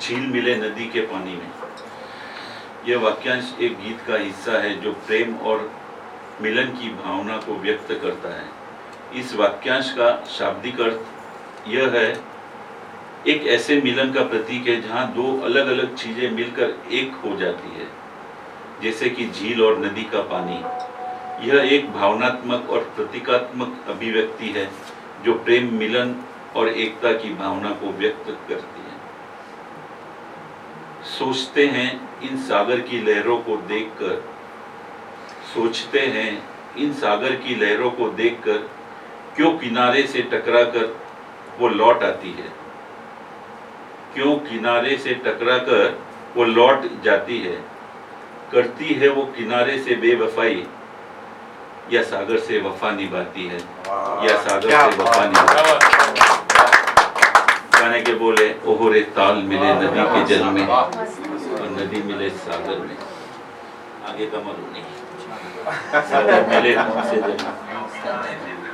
झील मिले नदी के पानी में। यह वाक्यांश एक गीत का हिस्सा है जो प्रेम और मिलन की भावना को व्यक्त करता है। इस वाक्यांश का शाब्दिक अर्थ यह है, एक ऐसे मिलन का प्रतीक है जहाँ दो अलग अलग चीजें मिलकर एक हो जाती है, जैसे कि झील और नदी का पानी। यह एक भावनात्मक और प्रतीकात्मक अभिव्यक्ति है जो प्रेम, मिलन और एकता की भावना को व्यक्त करती है। सोचते हैं इन सागर की लहरों को देखकर, सोचते हैं इन सागर की लहरों को देखकर, क्यों किनारे से टकराकर वो लौट आती है, क्यों किनारे से टकराकर वो लौट जाती है। करती है वो किनारे से बेवफाई, या सागर से वफा निभाती है, या सागर से वफा निभाती है। गाने के बोले, ओहरे ताल मिले नदी के जल में और नदी मिले सागर में। आगे का मालूम नहीं। सागर मिले से जल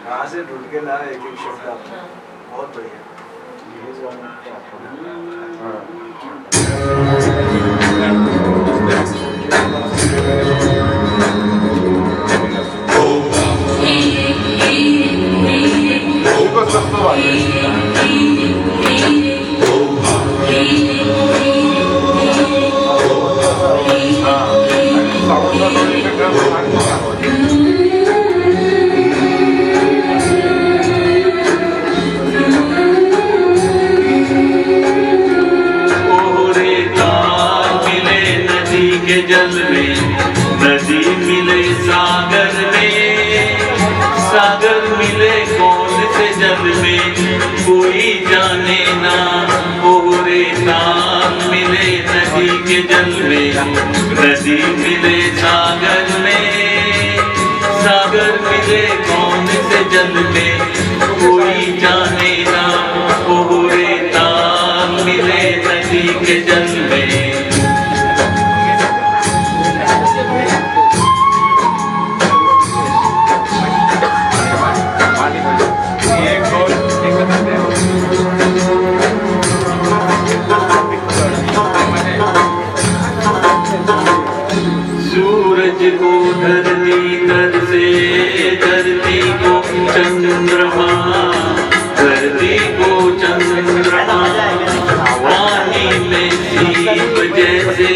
कहाँ से ढूंढ के ला एक एक शब्द आपने, बहुत बढ़िया। जल में नदी मिले सागर में, सागर मिले कौन से जल में कोई जाने ना। ओहरे ताल मिले नदी के जल में, नदी मिले सागर में, सागर मिले कौन से जल में कोई जाने ना। ओहरे ताल मिले नदी के जल में। सूरज को धरती तर से, धरती को चंद्रमा, धरती को चंद्रमा। पानी में सीप जैसे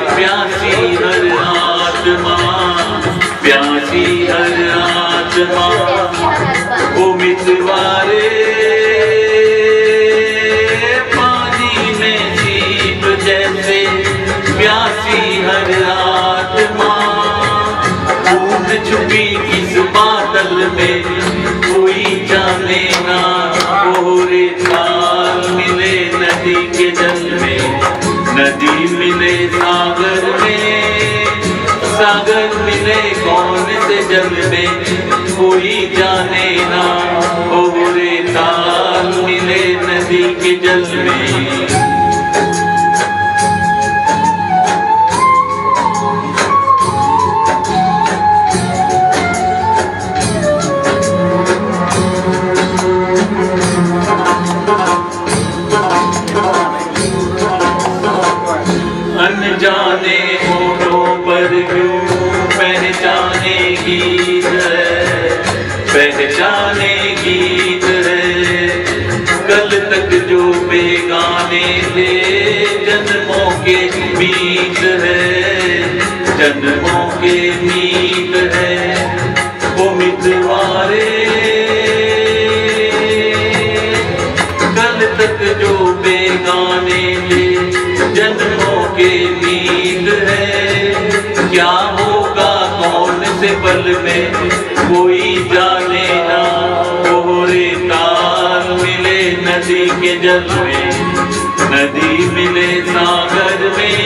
प्यासी हर आत्मा, प्यासी हर आत्मा। ओ मितवारे पानी में सीप जैसे प्यासी हर आत्मा। बूंद छुपी किस बादल में कोई जाने ना। ओहरे ताल मिले नदी के जल में, नदी मिले सागर में, सागर मिले कौन से जल में कोई जाने ना। ओहरे ताल मिले नदी के जल में। अनजाने होठों पर क्यों पहचाने गीत है, पहचाने गीत है। कल तक जो बेगाने थे जन्मों के मीत है, जन्मों के मीत है। वो मितवारे कल तक जो बेगाने थे जन्मों के मीत है। क्या होगा कौन से पल में कोई जाने ना। ओहरे ताल मिले नदी के जल में, नदी मिले सागर में,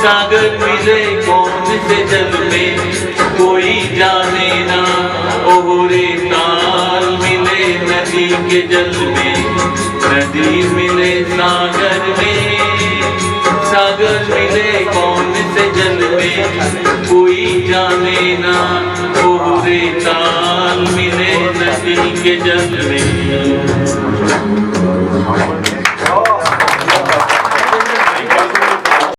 सागर मिले कौन से जल में कोई जाने ना। ओहरे ताल मिले नदी के जल में, नदी मिले सागर में, सागर मिले कौन से जल में कोई जाने ना। ओहरे ताल मिले नदी के जल में।